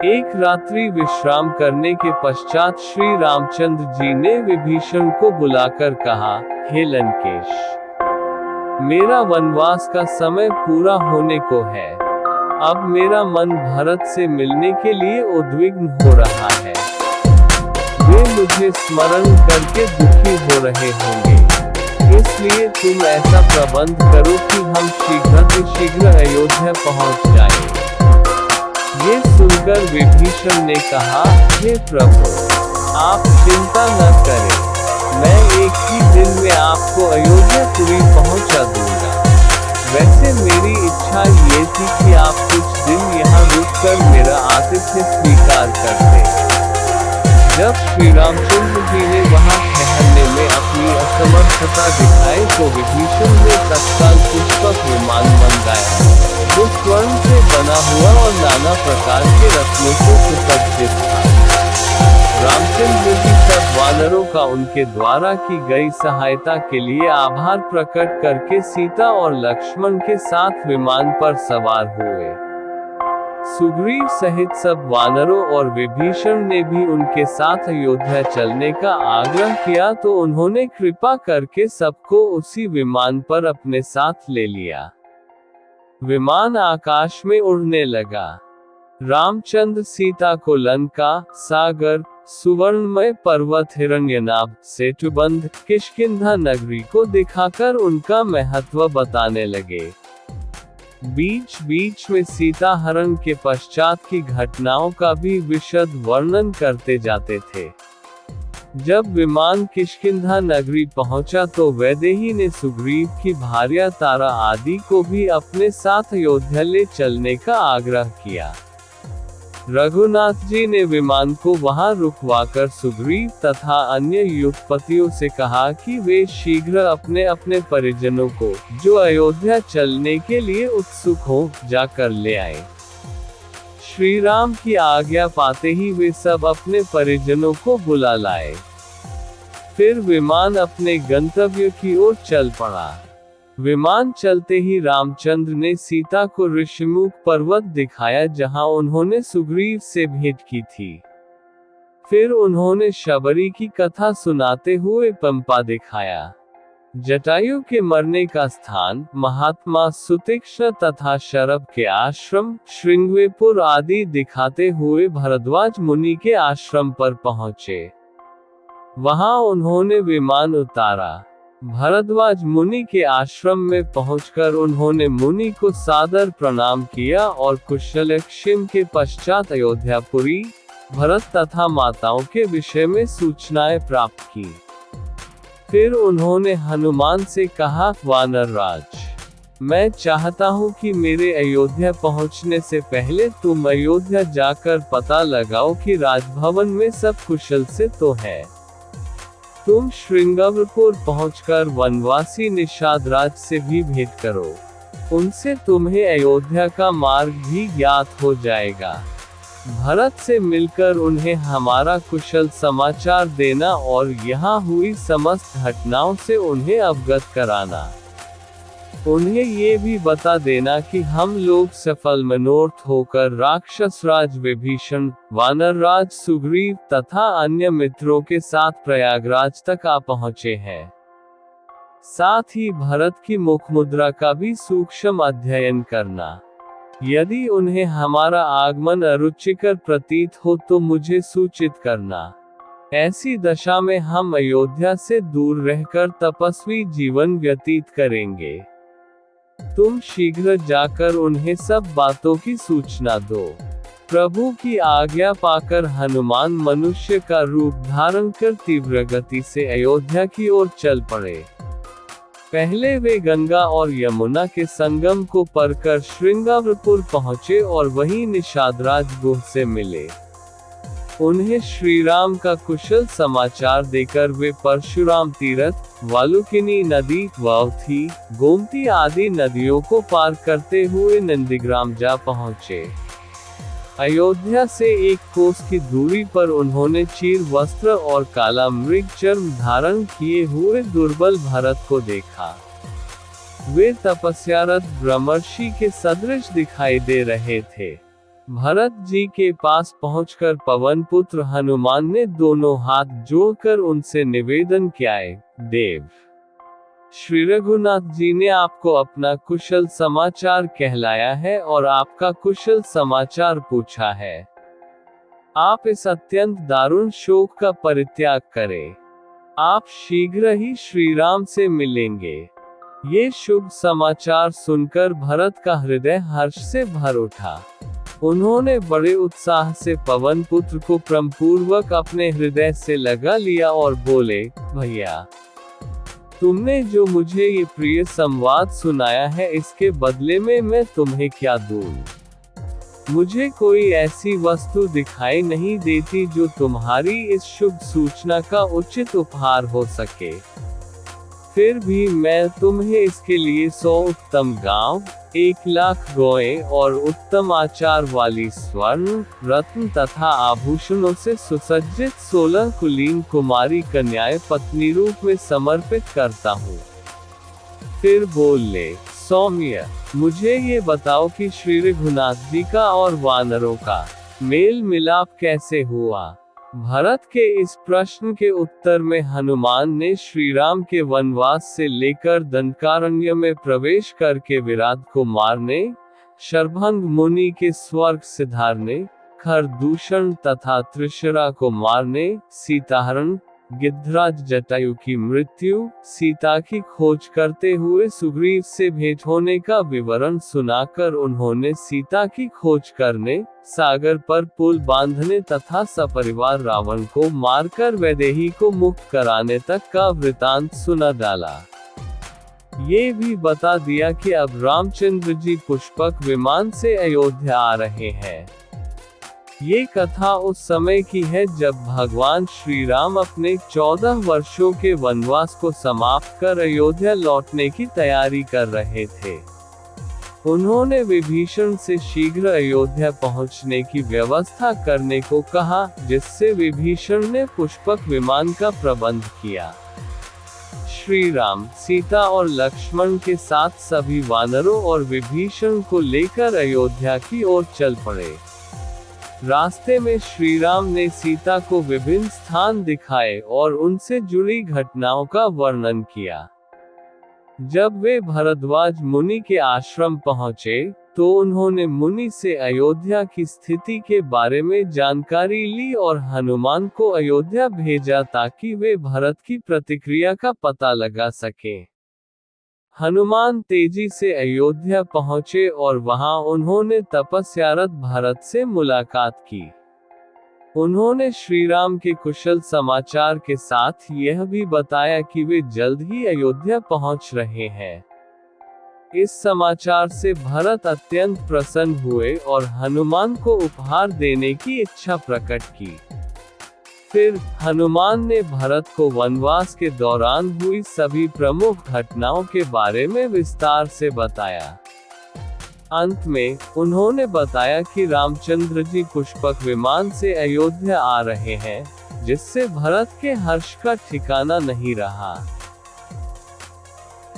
एक रात्रि विश्राम करने के पश्चात श्री रामचंद्र जी ने विभीषण को बुलाकर कहा, हे लंकेश, मेरा वनवास का समय पूरा होने को है। अब मेरा मन भरत से मिलने के लिए उद्विग्न हो रहा है। वे मुझे स्मरण करके दुखी हो रहे होंगे, इसलिए तुम ऐसा प्रबंध करो कि हम शीघ्र अयोध्या पहुंच जाएं। ये सुनकर विभीषण ने कहा, हे प्रभु, आप चिंता न करें, मैं एक ही दिन में आपको अयोध्यापुरी पहुंचा दूंगा। वैसे मेरी इच्छा ये थी कि आप कुछ दिन यहाँ रुककर मेरा आतिथ्य स्वीकार करते। जब श्री रामचंद्र जी ने वहाँ ठहरने में अपनी असमर्थता दिखाई तो विभीषण ने तत्काल पुष्पक विमान मंगाया, जो स्वर्ण से बना हुआ और नाना प्रकार के रत्नों से सुसज्जित था। रामचंद्र जी सब वानरों का उनके द्वारा की गई सहायता के लिए आभार प्रकट करके सीता और लक्ष्मण के साथ विमान पर सवार हुए। सुग्रीव सहित सब वानरों और विभीषण ने भी उनके साथ अयोध्या चलने का आग्रह किया तो उन्होंने कृपा करके सबको उसी विमान पर अपने साथ ले लिया। विमान आकाश में उड़ने लगा। रामचंद्र सीता को लंका, सागर, सुवर्णमय पर्वत, हिरण्यनाभ, सेतुबंध, किष्किंधा नगरी को दिखाकर उनका महत्व बताने लगे। बीच बीच में सीता हरण के पश्चात की घटनाओं का भी विशद वर्णन करते जाते थे। जब विमान किष्किंधा नगरी पहुंचा तो वैदेही ने सुग्रीव की भार्या तारा आदि को भी अपने साथ अयोध्या ले चलने का आग्रह किया। रघुनाथ जी ने विमान को वहां रुकवाकर सुग्रीव तथा अन्य युद्धपतियों से कहा कि वे शीघ्र अपने अपने परिजनों को, जो अयोध्या चलने के लिए उत्सुक हों, जाकर ले आए। श्री राम की आज्ञा पाते ही वे सब अपने परिजनों को बुला लाए। फिर विमान अपने गंतव्य की ओर चल पड़ा। विमान चलते ही रामचंद्र ने सीता को ऋषिमुख पर्वत दिखाया जहां उन्होंने सुग्रीव से भेंट की थी। फिर उन्होंने शबरी की कथा सुनाते हुए पंपा दिखाया। जटायु के मरने का स्थान, महात्मा सुतीक्ष्ण तथा शरभ के आश्रम, श्रृंगवेपुर आदि दिखाते हुए भरद्वाज मुनि के आश्रम पर पहुंचे। वहां उन्होंने विमान उतारा। भरद्वाज मुनि के आश्रम में पहुंचकर उन्होंने मुनि को सादर प्रणाम किया और कुशलक्षेम के पश्चात अयोध्यापुरी, भरत तथा माताओं के विषय में सूचनाएं प्राप्त की। फिर उन्होंने हनुमान से कहा, वानरराज, मैं चाहता हूं कि मेरे अयोध्या पहुंचने से पहले तुम अयोध्या जाकर पता लगाओ कि राजभवन में सब कुशल से तो है। तुम श्रृंगवेपुर पहुंचकर वनवासी निषादराज से भी भेंट करो। उनसे तुम्हें अयोध्या का मार्ग भी ज्ञात हो जाएगा। भरत से मिलकर उन्हें हमारा कुशल समाचार देना और यहाँ हुई समस्त घटनाओं से उन्हें अवगत कराना। उन्हें ये भी बता देना कि हम लोग सफल मनोरथ होकर राक्षसराज विभीषण, वानरराज सुग्रीव तथा अन्य मित्रों के साथ प्रयागराज तक आ पहुँचे हैं। साथ ही भरत की मुखमुद्रा का भी सूक्ष्म अध्ययन करना। यदि उन्हें हमारा आगमन अरुचिकर प्रतीत हो तो मुझे सूचित करना। ऐसी दशा में हम अयोध्या से दूर रहकर तपस्वी जीवन व्यतीत करेंगे। तुम शीघ्र जाकर उन्हें सब बातों की सूचना दो। प्रभु की आज्ञा पाकर हनुमान मनुष्य का रूप धारण कर तीव्र गति से अयोध्या की ओर चल पड़े। पहले वे गंगा और यमुना के संगम को पार कर श्रृंगवेपुर पहुँचे और वहीं निषादराज गुह से मिले। उन्हें श्री राम का कुशल समाचार देकर वे परशुराम तीर्थ, वालुकिनी नदी, वावथी, गोमती आदि नदियों को पार करते हुए नंदीग्राम जा पहुँचे। अयोध्या से 1 कोस की दूरी पर उन्होंने चीर वस्त्र और काला मृग चर्म धारण किए हुए दुर्बल भरत को देखा। वे तपस्यारत ब्रह्मर्षि के सदृश दिखाई दे रहे थे। भरत जी के पास पहुंचकर पवन पुत्र हनुमान ने दोनों हाथ जोड़कर उनसे निवेदन किया, देव श्री रघुनाथ जी ने आपको अपना कुशल समाचार कहलाया है और आपका कुशल समाचार पूछा है। आप इस अत्यंत दारुण शोक का परित्याग करें। आप शीघ्र ही श्री राम से मिलेंगे। ये शुभ समाचार सुनकर भरत का हृदय हर्ष से भर उठा। उन्होंने बड़े उत्साह से पवन पुत्र को प्रेमपूर्वक अपने हृदय से लगा लिया और बोले, भैया, तुमने जो मुझे ये प्रिय संवाद सुनाया है, इसके बदले में मैं तुम्हें क्या दूं? मुझे कोई ऐसी वस्तु दिखाई नहीं देती जो तुम्हारी इस शुभ सूचना का उचित उपहार हो सके। फिर भी मैं तुम्हें इसके लिए 100 उत्तम गांव, 1,00,000 गौएं और उत्तम आचार वाली स्वर्ण, रत्न तथा आभूषणों से सुसज्जित 16 कुलीन कुमारी कन्याएं पत्नी रूप में समर्पित करता हूँ। फिर बोले, सौम्य, मुझे ये बताओ कि श्री रघुनाथ जी का और वानरों का मेल मिलाप कैसे हुआ? भरत के इस प्रश्न के उत्तर में हनुमान ने श्री राम के वनवास से लेकर दंडकारण्य में प्रवेश करके विराट को मारने, शरभंग मुनि के स्वर्ग सिधारने, खरदूषण तथा त्रिशरा को मारने, सीताहरण, गिद्धराज जटायु की मृत्यु, सीता की खोज करते हुए सुग्रीव से भेंट होने का विवरण सुनाकर उन्होंने सीता की खोज करने, सागर पर पुल बांधने तथा सपरिवार रावण को मारकर वैदेही को मुक्त कराने तक का वृतांत सुना डाला। ये भी बता दिया कि अब रामचंद्र जी पुष्पक विमान से अयोध्या आ रहे हैं। ये कथा उस समय की है जब भगवान श्री राम अपने 14 वर्षों के वनवास को समाप्त कर अयोध्या लौटने की तैयारी कर रहे थे। उन्होंने विभीषण से शीघ्र अयोध्या पहुंचने की व्यवस्था करने को कहा, जिससे विभीषण ने पुष्पक विमान का प्रबंध किया। श्री राम, सीता और लक्ष्मण के साथ सभी वानरों और विभीषण को लेकर अयोध्या की ओर चल पड़े। रास्ते में श्री राम ने सीता को विभिन्न स्थान दिखाए और उनसे जुड़ी घटनाओं का वर्णन किया। जब वे भरद्वाज मुनि के आश्रम पहुंचे, तो उन्होंने मुनि से अयोध्या की स्थिति के बारे में जानकारी ली और हनुमान को अयोध्या भेजा ताकि वे भरत की प्रतिक्रिया का पता लगा सकें। हनुमान तेजी से अयोध्या पहुंचे और वहां उन्होंने तपस्यारत भरत से मुलाकात की। उन्होंने श्री राम के कुशल समाचार के साथ यह भी बताया कि वे जल्द ही अयोध्या पहुंच रहे हैं। इस समाचार से भरत अत्यंत प्रसन्न हुए और हनुमान को उपहार देने की इच्छा प्रकट की। फिर हनुमान ने भरत को वनवास के दौरान हुई सभी प्रमुख घटनाओं के बारे में विस्तार से बताया। अंत में उन्होंने बताया कि रामचंद्र जी पुष्पक विमान से अयोध्या आ रहे हैं, जिससे भरत के हर्ष का ठिकाना नहीं रहा।